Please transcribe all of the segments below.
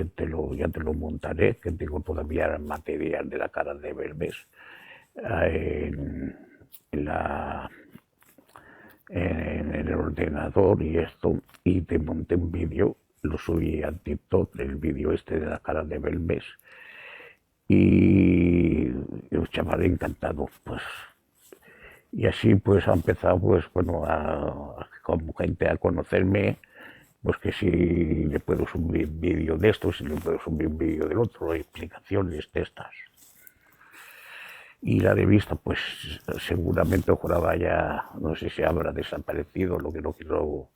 que ya te lo montaré, que tengo todavía material de la cara de Belmes en, en la, en el ordenador y esto, y te monté un vídeo, lo subí a TikTok, el vídeo este de la cara de Belmes, y el chaval encantado, pues. Y así pues ha empezado, pues bueno, como gente a conocerme, pues que si le puedo subir vídeo de esto, si le puedo subir vídeo del otro, explicaciones de estas. Y la revista, pues seguramente ojalá vaya, no sé si habrá desaparecido, lo que no quiero,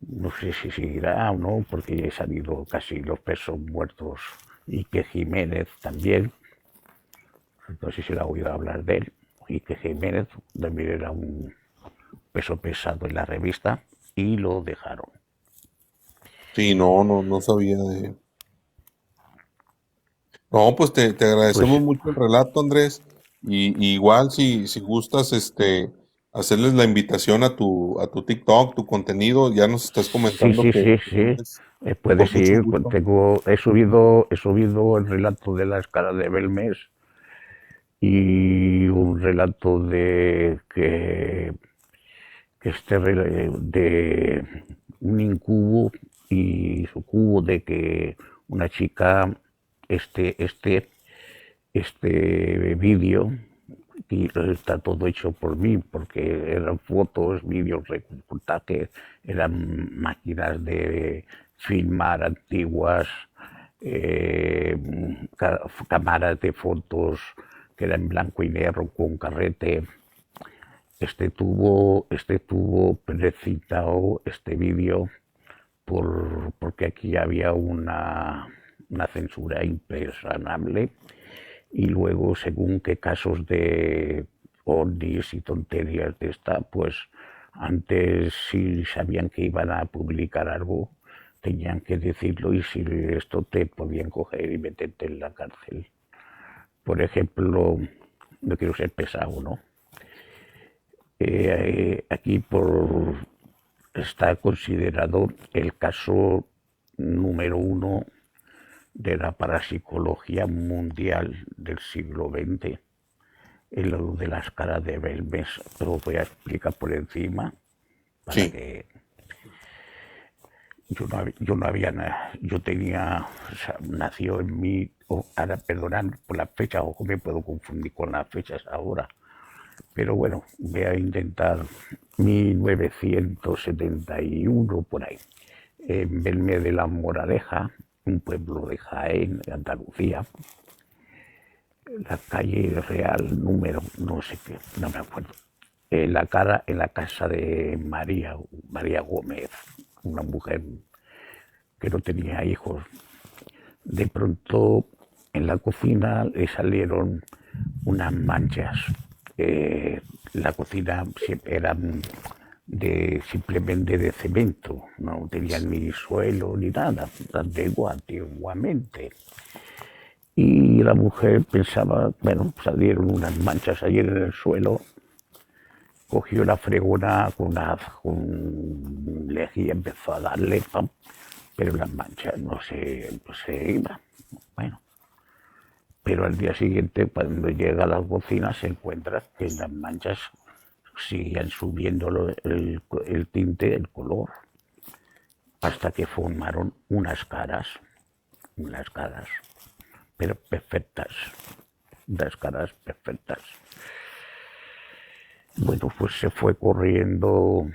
no sé si seguirá o no, porque ya he salido casi los pesos muertos y que Jiménez también, no sé si la ha oído hablar de él, y que Jiménez también era un peso pesado en la revista y lo dejaron. Sí, no sabía de... No, pues te Pues agradecemos mucho el relato, Andrés. Y igual si gustas, hacerles la invitación a tu TikTok, tu contenido, ya nos estás sí, comentando sí, sí, que sí. vienes con Puedes mucho ir, gusto. he subido el relato de la escala de Belmes y un relato que este de un incubo y su cubo de que una chica, este, este, este vídeo, y está todo hecho por mí, porque eran fotos, vídeos, reportajes, eran máquinas de filmar antiguas, eh, cámaras de fotos que eran en blanco y negro con carrete. Este tuvo precitado este vídeo porque aquí había una censura impresionable y luego según qué casos de ovnis y tonterías de esta, pues antes si sabían que iban a publicar algo, tenían que decirlo y si esto te podían coger y meterte en la cárcel. Por ejemplo, no quiero ser pesado, ¿no? Aquí está considerado el caso número uno de la parapsicología mundial del siglo XX, en lo de las caras de Belmes. Lo voy a explicar por encima para Sí, que yo no había nada. Yo tenía, o sea, nació en mí, ahora perdonad por las fechas, ojo, me puedo confundir con las fechas ahora. Pero bueno, voy a intentar 1971 por ahí, en Belme de la Moraleja, un pueblo de Jaén, de Andalucía, la calle Real número, no sé qué, no me acuerdo. En la casa de María Gómez, una mujer que no tenía hijos. De pronto en la cocina le salieron unas manchas. La cocina era simplemente de cemento, no tenía ni suelo ni nada, antiguamente. Y la mujer pensaba, bueno, salieron unas manchas ayer en el suelo, cogió la fregona con lejía y empezó a darle, pam, pero las manchas no se iban. Bueno, pero al día siguiente, cuando llega a la cocina, se encuentra que las manchas siguen subiendo el tinte, el color, hasta que formaron unas caras, pero perfectas, unas caras perfectas. Bueno, pues se fue corriendo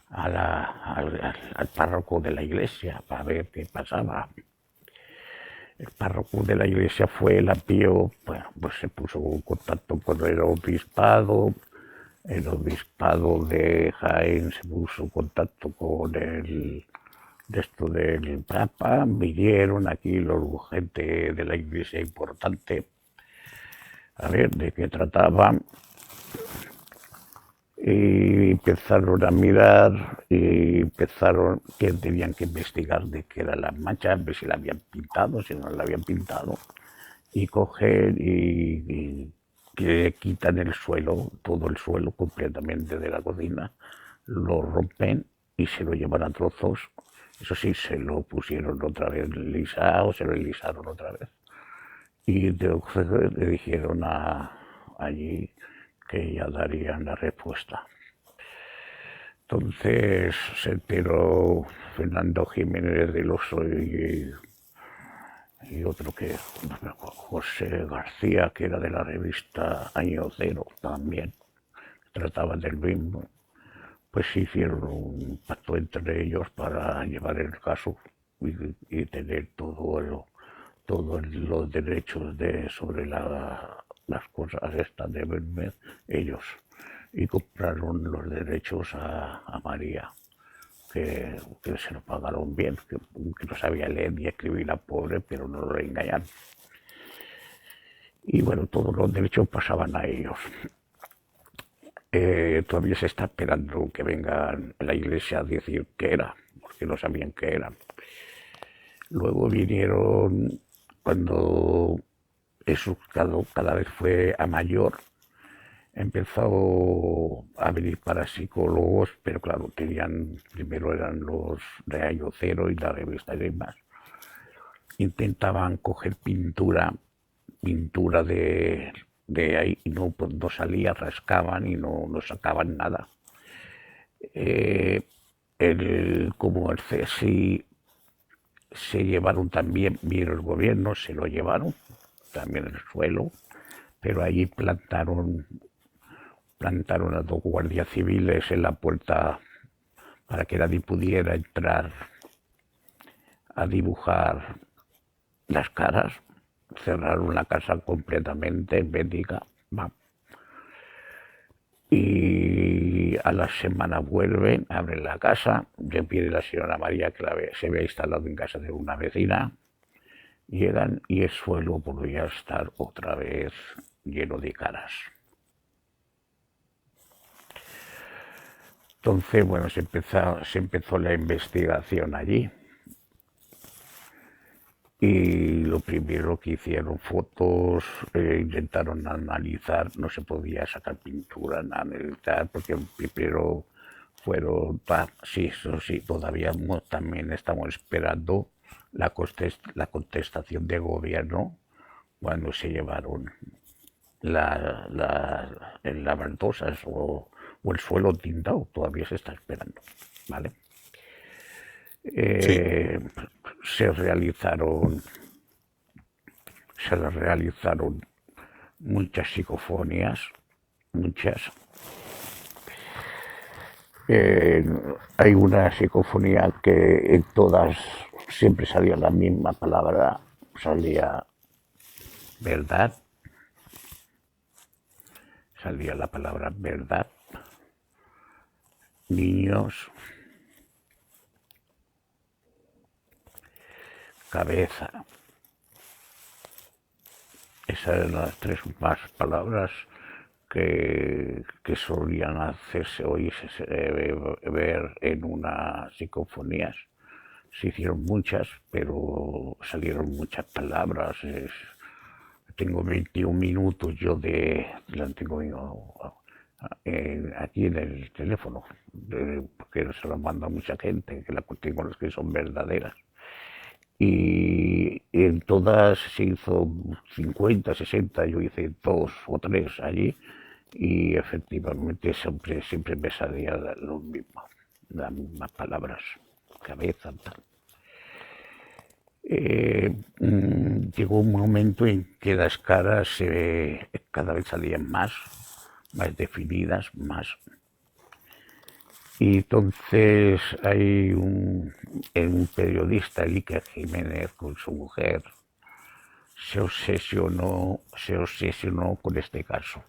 al párroco de la iglesia para ver qué pasaba. El párroco de la iglesia fue, la vio, bueno, pues se puso en contacto con el obispado de Jaén se puso en contacto con de esto del Papa, vinieron aquí los gente de la iglesia importante a ver de qué trataban y empezaron a mirar y empezaron que tenían que investigar de qué eran las manchas, ver si la habían pintado, si no la habían pintado, y coger y que quitan el suelo, todo el suelo completamente de la cocina, lo rompen y se lo llevan a trozos Eso sí, se lo pusieron otra vez lisado, se lo lisaron otra vez. Y entonces le dijeron allí que ya darían la respuesta. Entonces se enteró Fernando Jiménez del Oso y otro que, José García, que era de la revista Año Cero también, trataba del mismo. Pues hicieron un pacto entre ellos para llevar el caso y tener todos los derechos sobre las cosas estas de Belmez, ellos. Y compraron los derechos a María, que se lo pagaron bien, que no sabía leer ni escribir, la pobre, pero no lo engañaron. Y bueno, todos los derechos pasaban a ellos. Todavía se está esperando que vengan a la iglesia a decir qué era, porque no sabían qué era. Luego vinieron, cuando eso cada vez fue a mayor, empezó a venir parapsicólogos, pero claro, primero eran los de Año Cero y la revista y demás. Intentaban coger pintura de ahí y no, pues no salía, rascaban y no sacaban nada. Como el CSI se llevaron también, vino el gobierno, se lo llevaron, también el suelo, pero allí plantaron a 2 guardias civiles en la puerta para que nadie pudiera entrar a dibujar las caras. Cerraron la casa completamente, médica. Y a la semana vuelven, abren la casa, le pide la señora María que se había instalado en casa de una vecina. Llegan y el suelo volvía a estar otra vez lleno de caras. Entonces, bueno, se empezó la investigación allí. Y lo primero que hicieron fotos, intentaron analizar, no se podía sacar pintura, analizar, porque primero fueron, sí, eso sí, todavía también estamos esperando la contestación de gobierno cuando se llevaron las baldosas o el suelo tintado, todavía se está esperando, ¿vale? Sí. Se realizaron muchas psicofonías, muchas. Hay una psicofonía que en todas siempre salía la misma palabra, salía verdad, salía la palabra verdad, niños, cabeza. Esas eran las 3 más palabras que solían hacerse hoy ver en unas psicofonías. Se hicieron muchas, pero salieron muchas palabras. Tengo 21 minutos yo la tengo aquí en el teléfono, porque se lo manda mucha gente, que la tengo las que son verdaderas. Y en todas se hizo 50, 60, yo hice 2 o 3 allí y efectivamente siempre me salía lo mismo, las mismas palabras, cabeza, tal. Llegó un momento en que las caras cada vez salían más definidas, más. Y entonces hay un periodista, Iker Jiménez, con su mujer, se obsesionó con este caso.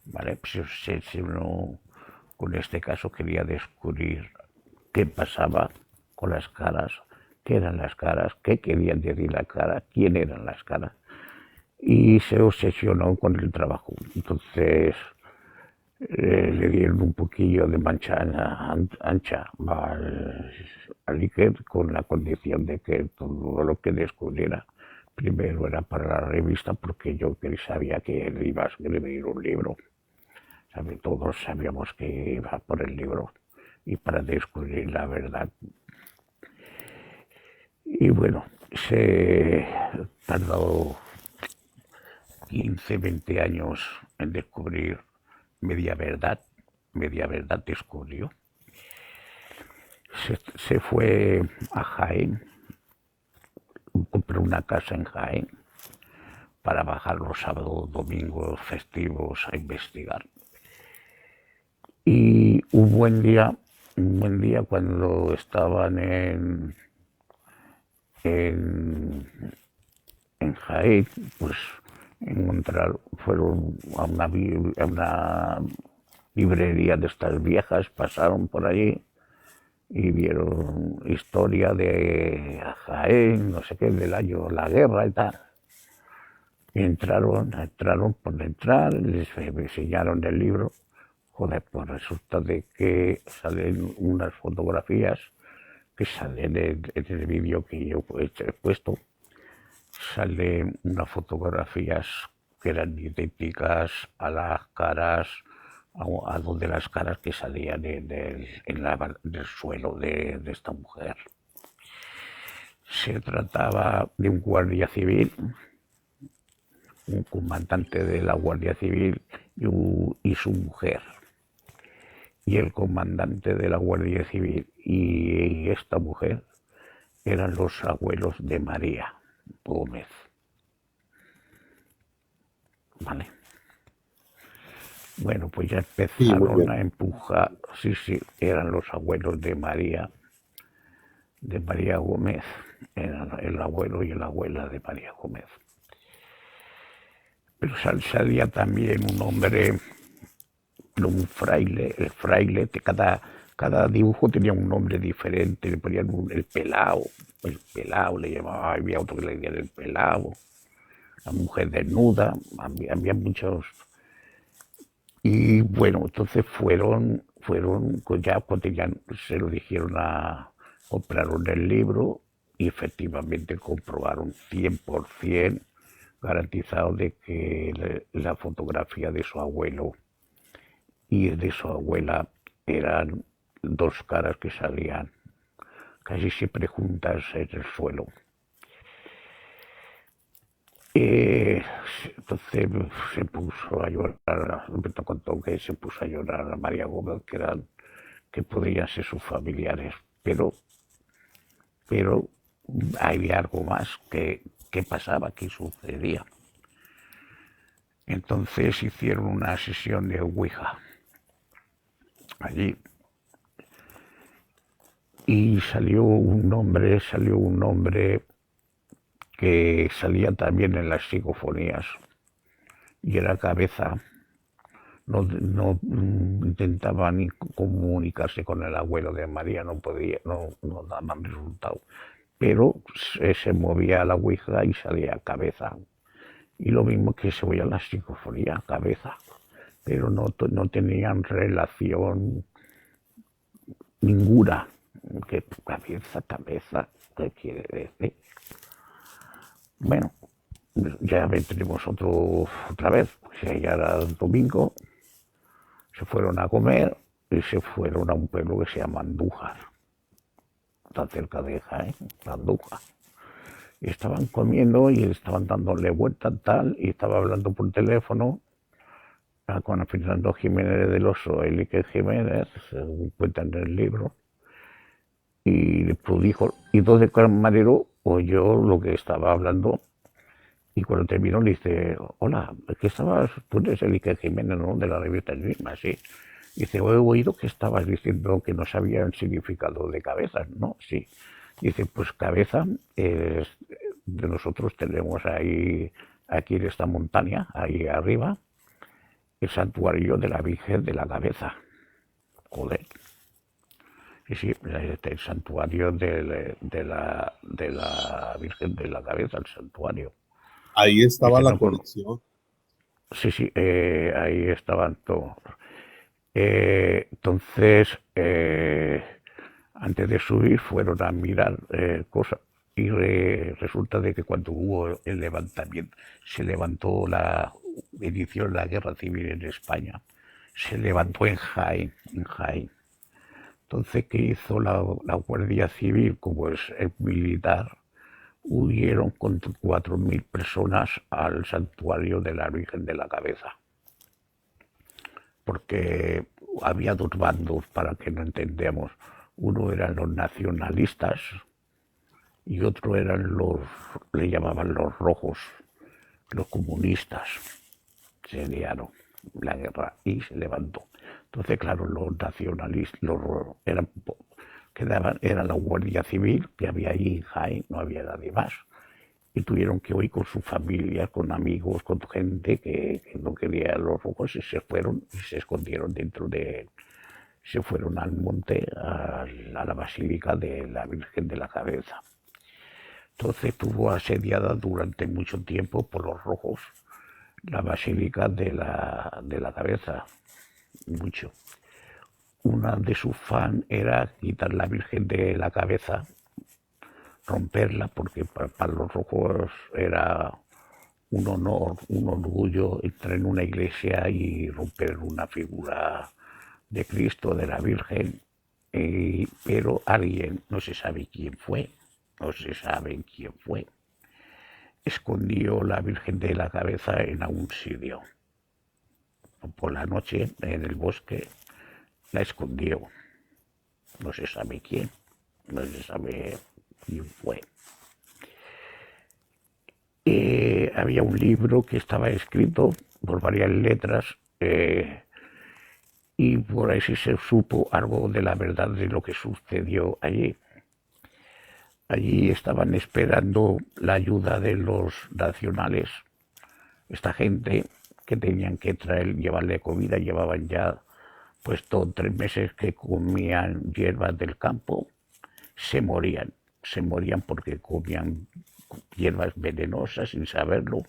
¿Vale? Se obsesionó con este caso, quería descubrir qué pasaba con las caras, qué eran las caras, qué querían decir las caras, quién eran las caras. Y se obsesionó con el trabajo. Entonces le dieron un poquillo de mancha ancha al Iker, con la condición de que todo lo que descubriera primero era para la revista, porque yo sabía que él iba a escribir un libro. Todos sabíamos que iba por el libro, y para descubrir la verdad Y bueno, se tardó 15, 20 años en descubrir media verdad. Media verdad descubrió. Se fue a Jaén, compró una casa en Jaén para bajar los sábados, domingos, festivos a investigar. Y un buen día cuando estaban en Jaén, pues fueron a una librería de estas viejas, pasaron por allí y vieron historia de Jaén, no sé qué, del año, la guerra y tal. Y entraron por entrar, les enseñaron el libro. Joder, pues resulta de que salen unas fotografías que salen en el vídeo que yo he puesto. Salen unas fotografías que eran idénticas a las caras, a donde las caras que salían en el suelo de esta mujer. Se trataba de un guardia civil, un comandante de la Guardia Civil y su mujer. Y el comandante de la Guardia Civil y esta mujer eran los abuelos de María Gómez. ¿Vale? Bueno, pues ya empezaron a empujar. Sí, eran los abuelos de María Gómez. Eran el abuelo y la abuela de María Gómez. Pero salía también un hombre, un fraile, el fraile, cada dibujo tenía un nombre diferente, le ponían el pelao le llamaban, había otro que le decían el pelao, la mujer desnuda, había muchos. Y bueno, entonces fueron ya cuando ya se lo dijeron compraron el libro y efectivamente comprobaron 100% garantizado de que la fotografía de su abuelo y de su abuela eran dos caras que salían casi siempre juntas en el suelo. Entonces se puso a llorar, me contó que se puso a llorar a María Gómez, que podrían ser sus familiares, pero había algo más que pasaba, que sucedía. Entonces hicieron una sesión de Ouija allí y salió un nombre que salía también en las psicofonías y era Cabeza. No intentaba ni comunicarse con el abuelo de María, no podía, no daban resultado, pero se movía la Ouija y salía Cabeza. Y lo mismo que se oía la psicofonía, Cabeza, pero no tenían relación ninguna. ¿Qué cabeza? ¿Qué quiere decir? Bueno, ya tenemos otra vez, pues ya era el domingo, se fueron a comer y se fueron a un pueblo que se llama Andújar, está cerca de Jaén, Andújar. Y estaban comiendo y estaban dándole vuelta tal, y estaba hablando por teléfono con Fernando Jiménez del Oso, Enrique Jiménez, según cuenta en el libro, y pues dijo, y entonces el camarero oyó lo que estaba hablando, y cuando terminó le dice, hola, ¿qué estabas? Tú eres Enrique Jiménez, ¿no? De la revista El Misma, sí. Dice, he oído que estabas diciendo que no sabía el significado de cabeza, ¿no? Sí. Dice, pues cabeza es, de nosotros tenemos ahí, aquí en esta montaña, ahí arriba, el santuario de la Virgen de la Cabeza. Joder. Sí, el santuario de la Virgen de la Cabeza, el santuario. Ahí estaba la conexión. Sí, ahí estaban todos. Entonces, antes de subir fueron a mirar cosas y resulta de que cuando hubo el levantamiento, se levantó inició la guerra civil en España, se levantó en Jaén. Entonces, ¿qué hizo la Guardia Civil? Como es militar, huyeron con 4.000 personas al santuario de la Virgen de la Cabeza, porque había dos bandos, para que no entendamos. Uno eran los nacionalistas y otro eran le llamaban los rojos, los comunistas. Se liaron la guerra y se levantó. Entonces, claro, los nacionalistas era la Guardia Civil que había ahí en Jaén, no había nadie más. Y tuvieron que huir con su familia, con amigos, con gente que no quería a los rojos, y se fueron y se escondieron se fueron al monte, a la Basílica de la Virgen de la Cabeza. Entonces estuvo asediada durante mucho tiempo por los rojos la Basílica de la Cabeza, mucho. Una de sus fans era quitar la Virgen de la Cabeza, romperla, porque para los rojos era un honor, un orgullo entrar en una iglesia y romper una figura de Cristo, de la Virgen, pero alguien, no se sabe quién fue, escondió la Virgen de la Cabeza en algún sitio. Por la noche, en el bosque, la escondió. No se sabe quién, no se sabe quién fue. Había un libro que estaba escrito por varias letras, y por ahí sí se supo algo de la verdad de lo que sucedió allí. Allí estaban esperando la ayuda de los nacionales, esta gente que tenían que llevarle comida. Llevaban ya puesto 3 meses que comían hierbas del campo. Se morían porque comían hierbas venenosas sin saberlo,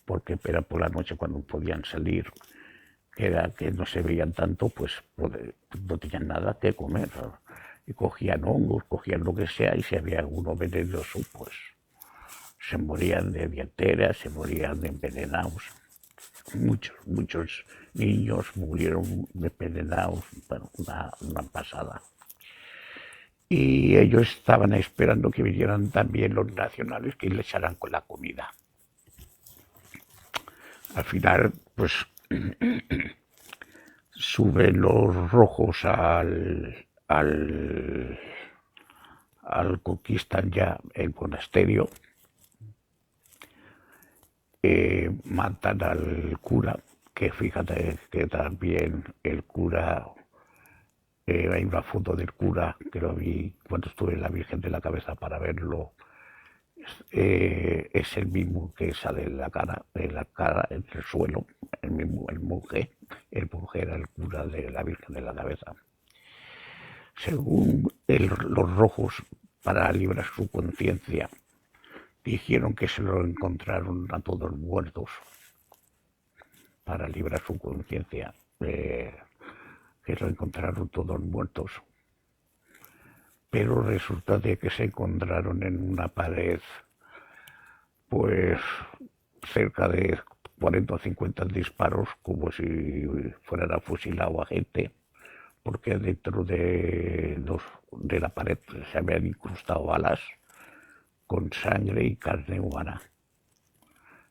porque era por la noche cuando podían salir, que no se veían tanto, pues no tenían nada que comer, ¿no? Y cogían hongos, cogían lo que sea, y si había alguno venenoso, pues se morían de dianteras, se morían de envenenados. Muchos niños murieron envenenados, bueno, una pasada. Y ellos estaban esperando que vinieran también los nacionales, que les echaran con la comida. Al final, pues suben los rojos conquistan ya el monasterio, matan al cura, que fíjate que también el cura, hay una foto del cura que lo vi cuando estuve en la Virgen de la Cabeza para verlo, es el mismo que sale en la cara, en el suelo, el monje era el cura de la Virgen de la Cabeza. Según los rojos, para librar su conciencia, dijeron que se lo encontraron a todos muertos, para librar su conciencia, que lo encontraron todos muertos. Pero resulta de que se encontraron en una pared, pues cerca de 40 o 50 disparos, como si fueran a fusilar a gente, porque dentro de la pared se habían incrustado balas con sangre y carne humana.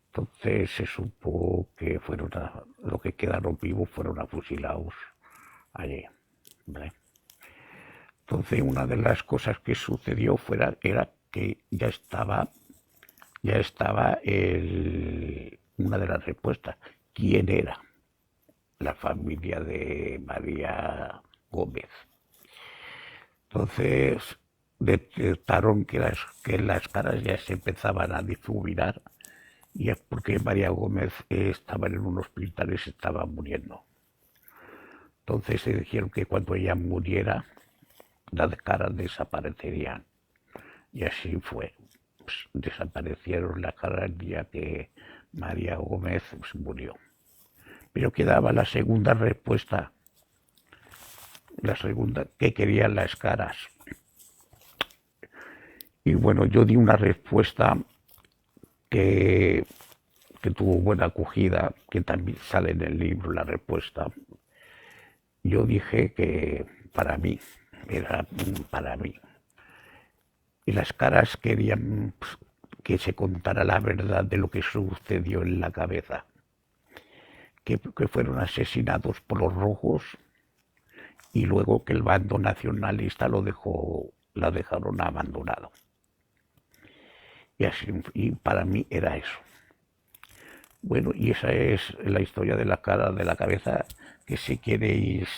Entonces se supo que lo que quedaron vivos fueron afusilados allí, ¿vale? Entonces una de las cosas que sucedió era que ya estaba una de las respuestas. ¿Quién era? La familia de María Gómez. Entonces detectaron que las caras ya se empezaban a difuminar, y es porque María Gómez estaba en un hospital y se estaba muriendo. Entonces se dijeron que cuando ella muriera, las caras desaparecerían. Y así fue. Pues, desaparecieron las caras el día que María Gómez murió. Pero quedaba la segunda respuesta, que querían las caras. Y bueno, yo di una respuesta que tuvo buena acogida, que también sale en el libro la respuesta. Yo dije que era para mí. Y las caras querían, que se contara la verdad de lo que sucedió en la cabeza, que fueron asesinados por los rojos y luego que el bando nacionalista la dejaron abandonado. Y para mí era eso. Bueno, y esa es la historia de la cara de la cabeza, que si queréis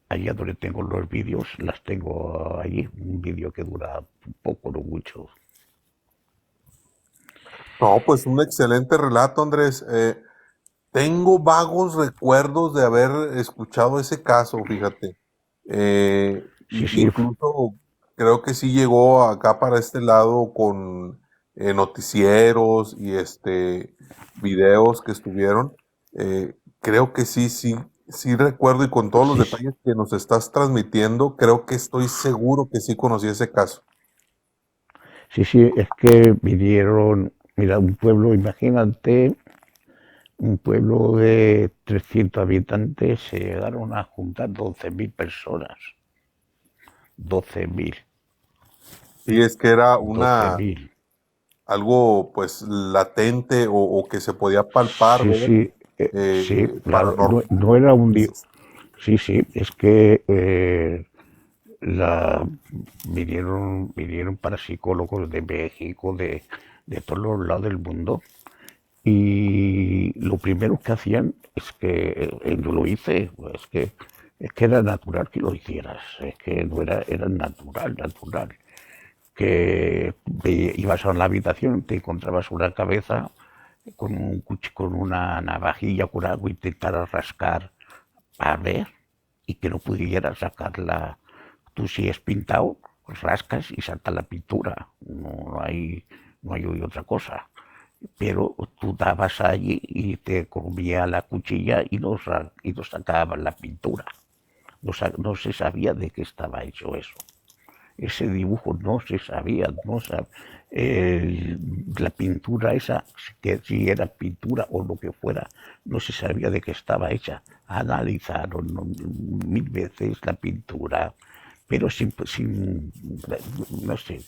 allá donde tengo los vídeos, las tengo allí, un vídeo que dura poco, no mucho. No, pues un excelente relato, Andrés. Tengo vagos recuerdos de haber escuchado ese caso, fíjate. Sí, sí, Incluso creo que sí llegó acá para este lado con noticieros y videos que estuvieron. Creo que sí recuerdo, y con todos los sí, detalles que nos estás transmitiendo, creo que estoy seguro que sí conocí ese caso. sí, es que vinieron, mira, un pueblo, imagínate, un pueblo de 300 habitantes, se llegaron a juntar 12.000 personas. 12.000, Y es que era 12.000. algo pues latente o que se podía palpar, Sí, ver, sí, sí, claro, no, paranormal. no era un día. Sí, sí, es que la, vinieron parapsicólogos de México, de todos los lados del mundo, y lo primero que hacían es que yo lo hice, es que era natural que lo hicieras, es que no era natural, que ibas a la habitación, te encontrabas una cabeza con una navajilla, con algo, intentaras rascar a ver y que no pudieras sacarla. Tú si es pintado, pues rascas y salta la pintura, no hay otra cosa. Pero tú dabas allí y te comía la cuchilla y no sacabas la pintura. No se sabía de qué estaba hecho eso. Ese dibujo no se sabía, la pintura esa, que si era pintura o lo que fuera, no se sabía de qué estaba hecha. Analizaron 1000 veces la pintura, pero sin no sé,